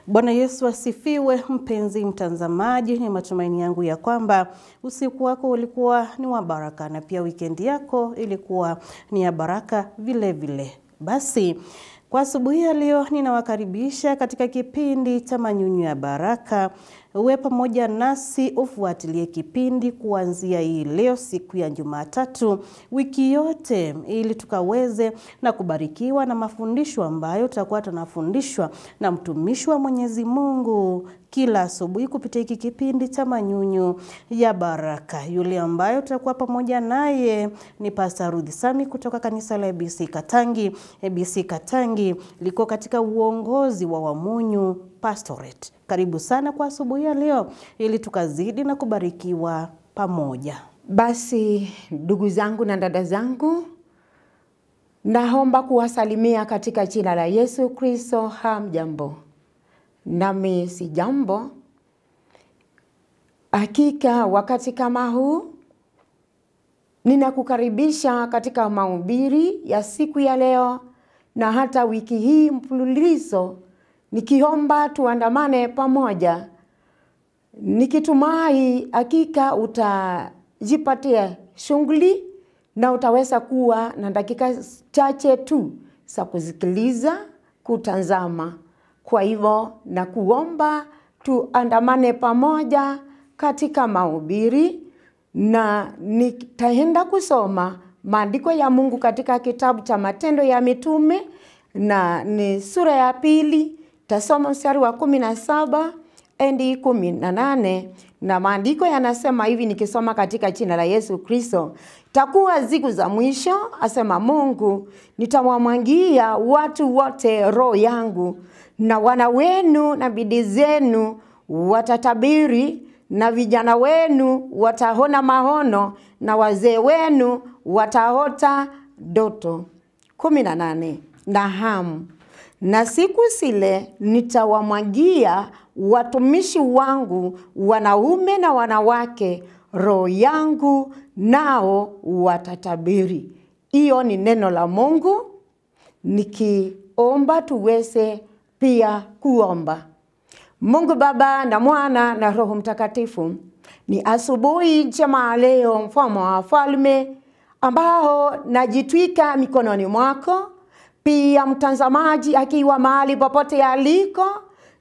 Bwana Yesu asifiwe. Mpenzi mtazamaji, ni matumaini yangu ya kwamba usiku wako ulikuwa ni wa baraka na pia weekend yako ilikuwa ni ya baraka vile vile. Basi kwa asubuhi ya leo ninawakaribisha katika kipindi cha Manyunyu ya Baraka. Uwe pamoja nasi ufuatilie kipindi kuanzia hii leo siku ya Jumatatu wiki yote, ili tukaweze na kubarikiwa na mafundisho ambayo tutakuwa tunafundishwa na mtumishi wa Mwenyezi Mungu kila asubuhi kupitia hiki kipindi cha Manyunyu ya Baraka. Yule ambayo tutakuwa pamoja naye ni Pastor Ruth Sami kutoka kanisa la ABC Katangi. ABC Katangi liko katika uongozi wa Wamunyu Pastorate. Karibu sana kwa asubuhi ya leo ili tukazidi na kubarikiwa pamoja. Basi ndugu zangu na dada zangu, naomba kuwasalimia katika jina la Yesu Kristo. Hamjambo? Nami si jambo. Hakika wakati kama huu ninakukaribisha katika mahubiri ya siku ya leo na hata wiki hii mfululizo, nikiomba tuandamane pamoja, nikitumai hakika utajipatia shughuli na utaweza kuwa na dakika chache tu za kusikiliza, kutazama. Kwa hivyo na kuomba tuandamane pamoja katika mahubiri, na nitaenda kusoma maandiko ya Mungu katika kitabu cha Matendo ya Mitume, na ni sura ya 2, tasoma mstari wa 17 hadi 18, na maandiko yanasema hivi, nikisoma katika jina la Yesu Kristo. Takuwa siku za mwisho, asema Mungu, nitamwamwagia watu wote roho yangu, na wana wenu na bidii zenu watatabiri, na vijana wenu wataona maono, na wazee wenu wataota ndoto. 18. Naam, na siku zile nitawamwagia watumishi wangu wanaume na wanawake roho yangu, nao watatabiri. Hiyo ni neno la Mungu, nikiomba tuweze pia kuomba. Mungu Baba na Mwana na Roho Mtakatifu, ni asubuhi njema leo, mfalme wa wafalme, ambao najitwika mikononi mwako. Pia mtazamaji akiwa mahali popote aliko,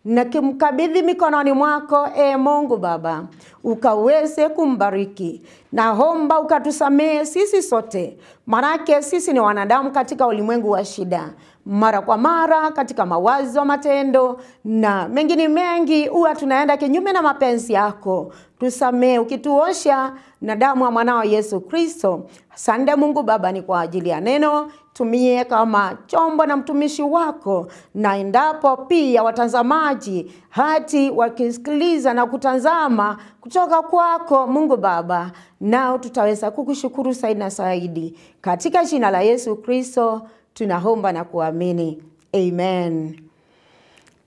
na kimkabidhi mikononi mwako, Mungu Baba, ukaweze kumbariki. Naomba ukatusamehe sisi sote, manake sisi ni wanadamu katika ulimwengu wa shida. Mara kwa mara katika mawazo, matendo na mengine mengi huwa tunaenda kinyume na mapenzi yako. Tusamehe ukituosha na damu ya mwanao Yesu Kristo. Asante Mungu Baba, ni kwa ajili ya neno. Tumie kama chombo na mtumishi wako, na endapo pia watazamaji hati wakisikiliza na kutazama kutoka kwako Mungu Baba, nao tutaweza kukushukuru zaidi na zaidi. Katika jina la Yesu Kristo tunaomba na kuamini. Amen.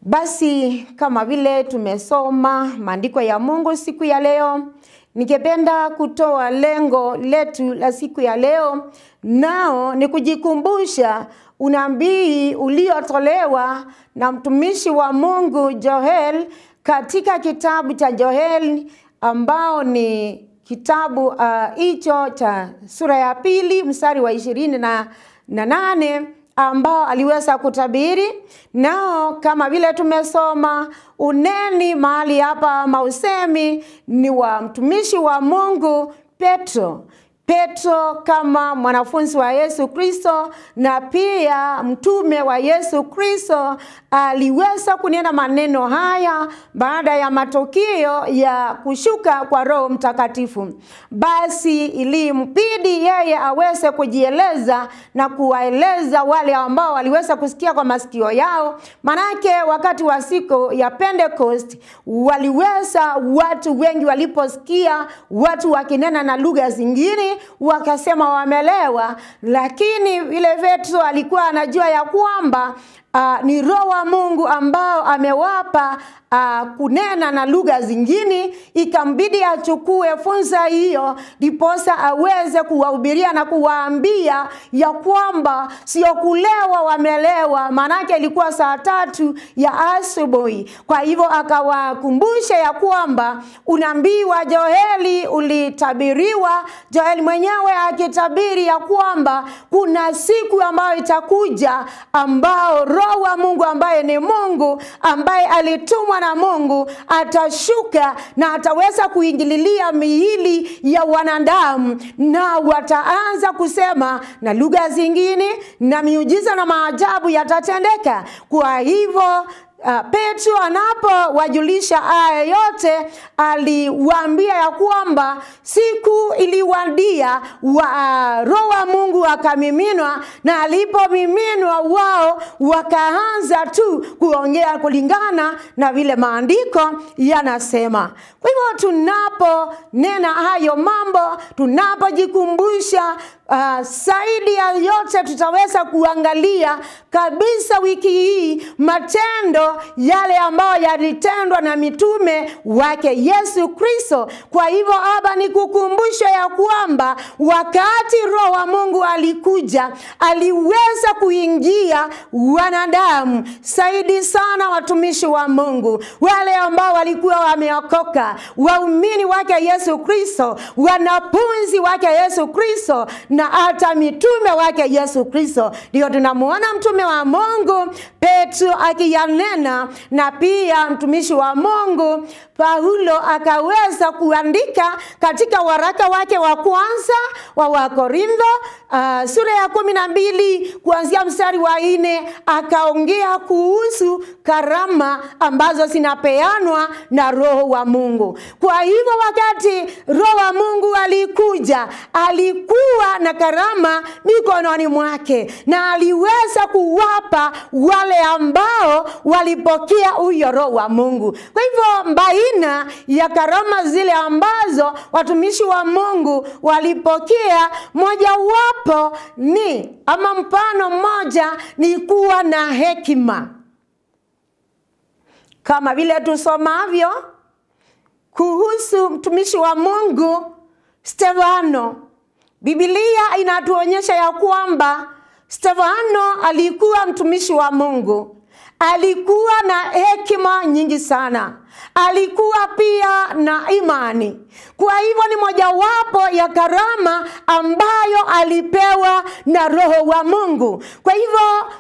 Basi kama vile tumesoma maandiko ya Mungu siku ya leo, ningependa kutoa lengo letu la siku ya leo, nao ni kujikumbusha unabii uliotolewa na mtumishi wa Mungu Joel katika kitabu cha Joel, ambao ni kitabu hicho cha sura ya 2 mstari wa 28, ambao aliweza kutabiri. Nao kama vile tumesoma, uneni mahali hapa mausemi ni wa mtumishi wa Mungu Petro. Petro kama mwanafunzi wa Yesu Kristo na pia mtume wa Yesu Kristo aliweza kunena maneno haya baada ya matukio ya kushuka kwa Roho Mtakatifu. Basi ilimbidi yeye aweze kujieleza na kuwaeleza wale ambao waliweza kusikia kwa masikio yao. Manake wakati wa siku ya Pentecost waliweza, watu wengi waliposikia watu wakinena na lugha zingine wakasema wamelewa. Lakini vile Petro alikuwa anajua ya kwamba ni Roho wa Mungu ambao amewapa kunena na lugha zingine, ikambidi achukue funza hiyo diposa aweze kuwahubiria na kuwaambia ya kwamba sio kulewa wamelewa, manake ilikuwa saa 3 ya asubuhi. Kwa hivyo akawakumbusha ya kwamba unabii wa Joeli ulitabiriwa, Joeli mwenyewe akitabiri ya kwamba kuna siku ambayo itakuja ambao Roho wa Mungu ambaye ni Mungu, ambaye alitumwa na Mungu, atashuka na ataweza kuingililia miili ya wanadamu, na wataanza kusema na lugha zingine, na miujiza na maajabu yatatendeka. Kwa hivyo Petro anapowajulisha haya yote, aliwaambia ya kwamba siku iliwadia, Roho wa Mungu akamiminwa, na alipomiminwa wao wakaanza tu kuongea kulingana na vile maandiko yanasema. Kwa hivyo tunaponena hayo mambo, tunapojikumbusha zaidi ya yote, tutaweza kuangalia kabisa wiki hii matendo yale ambayo yalitendwa na mitume wake Yesu Kristo. Kwa hivyo hapa ni kukumbusha ya kwamba wakati Roho wa Mungu alikuja, aliweza kuingia wanadamu, zaidi sana watumishi wa Mungu, wale ambao walikuwa wameokoka, waumini wake Yesu Kristo, wanafunzi wake Yesu Kristo, na hata mitume wake Yesu Kristo. Ndio tunamuona mtume wa Mungu Petro akiyanena, na pia mtumishi wa Mungu Paulo akaweza kuandika katika waraka wake wa kwanza wa Wakorintho sura ya 12 kuanzia mstari wa 4, akaongea kuhusu karama ambazo zinapeanwa na Roho wa Mungu. Kwa hivyo wakati Roho wa Mungu alikuja, alikuwa na karama mikononi mwake, na aliweza kuwapa wale ambao walipokea huyo Roho wa Mungu. Kwa hivyo baina ya karama zile ambazo watumishi wa Mungu walipokea, moja wapo ni ama mfano mmoja ni kuwa na hekima, kama vile tusomavyo kuhusu mtumishi wa Mungu Stefano. Biblia inatuonyesha ya kwamba Stefano alikuwa mtumishi wa Mungu, alikuwa na hekima nyingi sana, alikuwa pia na imani. Kwa hivyo ni mojawapo ya karama ambayo alipewa na Roho wa Mungu. Kwa hivyo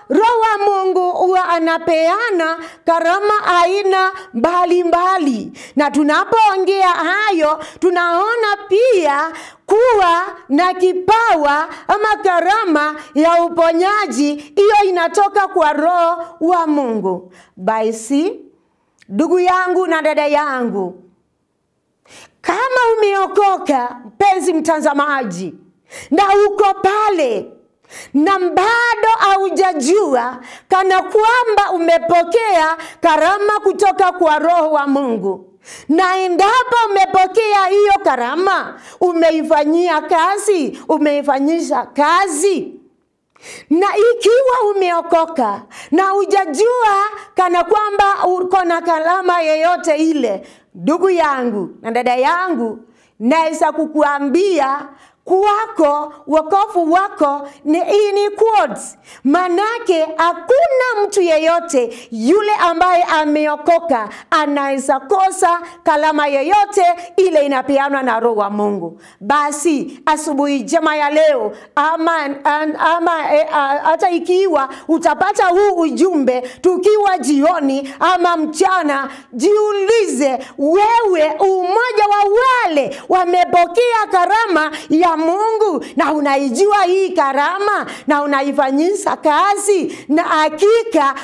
Roho wa Mungu huwa anapeana karama aina mbalimbali, na tunapoongea hayo tunaona pia kuwa na kipawa ama karama ya uponyaji, hiyo inatoka kwa Roho wa Mungu. Basi ndugu yangu na dada yangu, kama umeokoka mpenzi mtazamaji, na uko pale na bado haujajua kana kwamba umepokea karama kutoka kwa Roho wa Mungu, na endapo umepokea hiyo karama, umeifanyia kazi, umeifanyisha kazi, na ikiwa umeokoka na hujajua kana kwamba uko na karama yoyote ile, ndugu yangu na dada yangu, naweza kukuambia kwako wokovu wako ni in quotes. Manake hakuna mtu yeyote yule ambaye ameokoka anaweza kosa kalama yeyote ile inapeanwa na Roho wa Mungu. Basi asubuhi njema ya leo, hata ikiwa utapata huu ujumbe tukiwa jioni ama mchana, jiulize wewe umoja wa wale wamepokea karama ya Mungu, na unaijua hii karama na unaifanyisha kazi, na hakika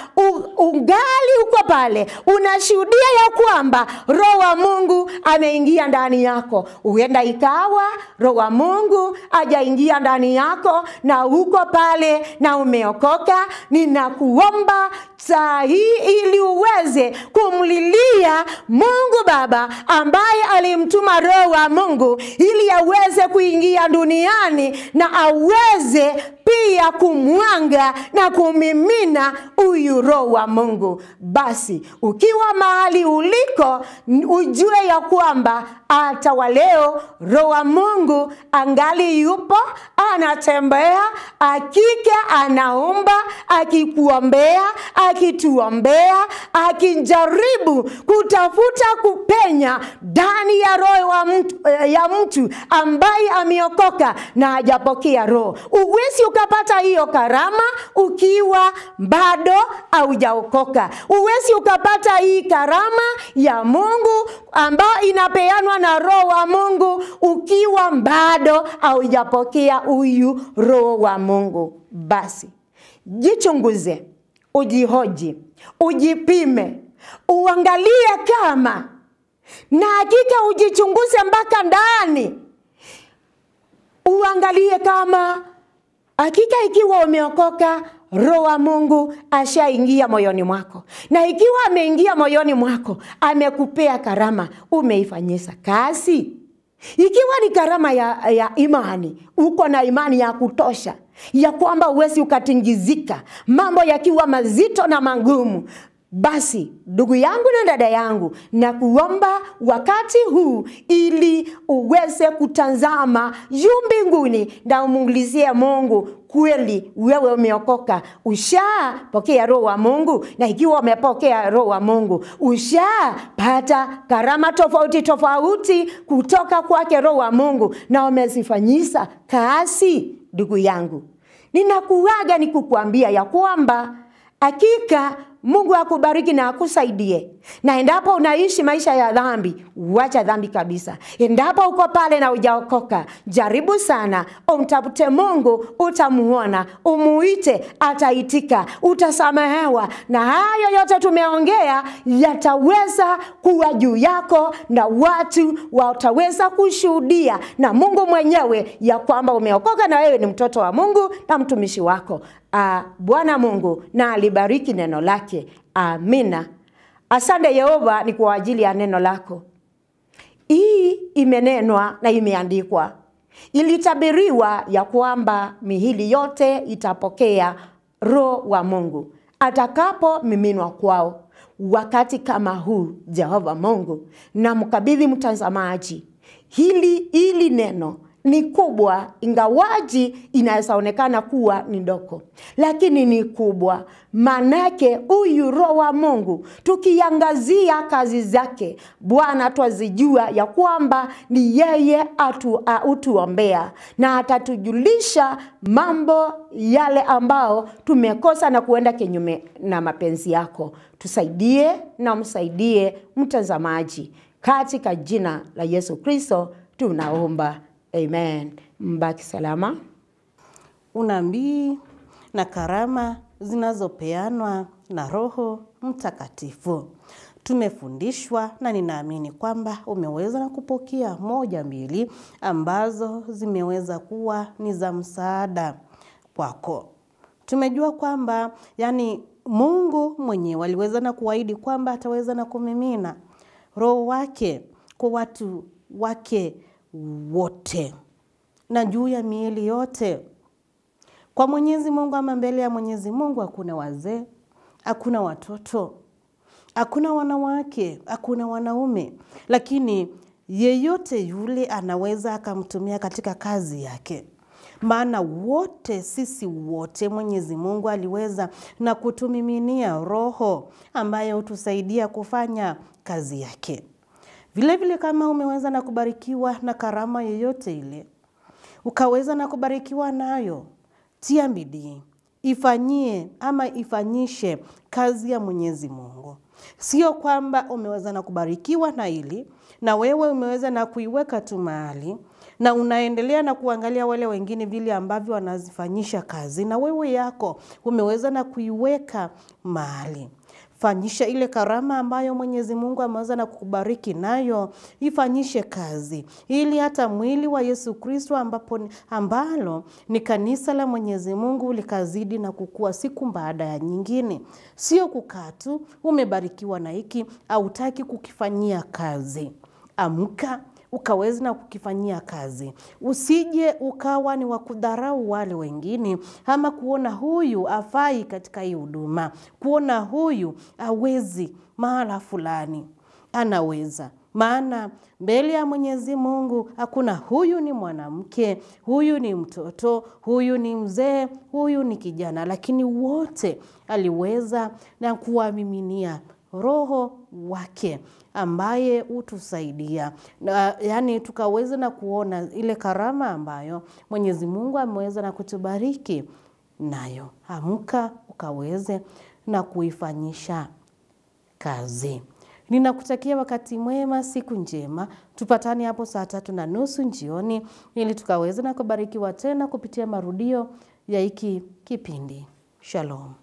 ungali uko pale unashuhudia ya kwamba Roho wa Mungu ameingia ndani yako. Huenda ikawa Roho wa Mungu hajaingia ndani yako na uko pale na umeokoka. Ninakuomba saa hii ili uweze kumlilia pia Mungu Baba ambaye alimtuma Roho wa Mungu ili aweze kuingia duniani na aweze pia kumwanga na kumimina huyu Roho wa Mungu. Basi ukiwa mahali uliko, ujue ya kwamba hata wa leo Roho wa Mungu angali yupo, anatembea, hakika anaomba, akikuombea, akituombea, akijaribu kutafuta kupenya ndani ya roho ya mtu ambaye ameokoka na hajapokea Roho. Uwezi ukapata hiyo karama ukiwa bado haujaokoka. Uwezi ukapata hii karama ya Mungu ambayo inapeanwa na Roho wa Mungu ukiwa bado haujapokea huyu Roho wa Mungu. Basi jichunguze, ujihoji, ujipime, uangalie kama, na hakika ujichunguze mpaka ndani, uangalie kama hakika ikiwa umeokoka, Roho wa Mungu ashaingia moyoni mwako. Na ikiwa ameingia moyoni mwako, amekupea karama, umeifanyisa kazi. Ikiwa ni karama ya imani, uko na imani ya kutosha ya kwamba uwezi ukatingizika mambo yakiwa mazito na magumu, basi ndugu yangu na dada yangu, na kuomba wakati huu ili uweze kutazama juu mbinguni na umuulizie Mungu, kweli wewe umeokoka, ushapokea Roho wa Mungu? Na ikiwa umepokea Roho wa Mungu, ushapata karama tofauti tofauti kutoka kwake Roho wa Mungu na umezifanyisa kazi? Ndugu yangu, ninakuaga nikukuambia ya kwamba hakika Mungu akubariki na akusaidie. Na endapo unaishi maisha ya dhambi, wacha dhambi kabisa. Endapo uko pale na hujaokoka, jaribu sana, umtafute Mungu, utamuona, umuite, ataitika, utasamehewa, na hayo yote tumeongea yataweza kuwa juu yako, na watu wataweza kushuhudia na Mungu mwenyewe ya kwamba umeokoka na wewe ni mtoto wa Mungu na mtumishi wako. Bwana Mungu na alibariki neno lake. Amina. Asante Yehova ni kwa ajili ya neno lako. Hii imenenwa na imeandikwa. Ilitabiriwa ya kwamba mihili yote itapokea Roho wa Mungu atakapo miminwa kwao. Wakati kama huu, Jehova Mungu, na mkabidhi mtazamaji hili neno ni kubwa, ingawaji inawezaonekana kuwa ni ndogo, lakini ni kubwa. Manake huyu Roho wa Mungu, tukiangazia kazi zake, Bwana twazijua ya kwamba ni yeye utuombea na atatujulisha mambo yale ambao tumekosa na kuenda kinyume na mapenzi yako. Tusaidie na msaidie mtazamaji, katika jina la Yesu Kristo tunaomba. Amen. Mbaki salama. Unabii na karama zinazopeanwa na Roho Mtakatifu. Tumefundishwa na ninaamini kwamba umeweza na kupokea moja mbili ambazo zimeweza kuwa ni za msaada kwako. Tumejua kwamba Mungu mwenyewe aliweza na kuahidi kwamba ataweza na kumimina Roho wake kwa watu wake wote na juu ya miili yote. Kwa Mwenyezi Mungu ama mbele ya Mwenyezi Mungu hakuna wazee, hakuna watoto, hakuna wanawake, hakuna wanaume, lakini yeyote yule anaweza akamtumia katika kazi yake. Maana wote, sisi wote, Mwenyezi Mungu aliweza na kutumiminia Roho ambayo hutusaidia kufanya kazi yake. Vile vile kama umeweza na kubarikiwa na karama yoyote ile, ukaweza na kubarikiwa nayo, tia bidii, ifanyie ama ifanyishe kazi ya Mwenyezi Mungu. Sio kwamba umeweza na kubarikiwa na hili na wewe umeweza na kuiweka tu mahali na unaendelea na kuangalia wale wengine vile ambavyo wanazifanyisha kazi, na wewe yako umeweza na kuiweka mahali. Fanyisha ile karama ambayo Mwenyezi Mungu ameweza na kukubariki nayo, ifanyishe kazi, ili hata mwili wa Yesu Kristo ambalo ni kanisa la Mwenyezi Mungu likazidi na kukua siku baada ya nyingine. Sio kukaa tu umebarikiwa na hiki hautaki kukifanyia kazi. Amka ukaweza na kukifanyia kazi. Usije ukawa ni wakudharau wale wengine, ama kuona huyu hafai katika hii huduma, kuona huyu hawezi mahala fulani. Anaweza. Maana mbele ya Mwenyezi Mungu hakuna huyu ni mwanamke, huyu ni mtoto, huyu ni mzee, huyu ni kijana, lakini wote aliweza na kuwamiminia Roho wake ambaye utusaidia. Yani tukaweza na kuona ile karama ambayo Mwenyezi Mungu ameweza na kutubariki nayo. Amka ukaweze na kuifanyisha kazi. Ninakutakia wakati mwema, siku njema. Tupatane hapo saa 3:30 jioni ili tukaweze na kubarikiwa tena kupitia marudio ya hiki kipindi. Shalom.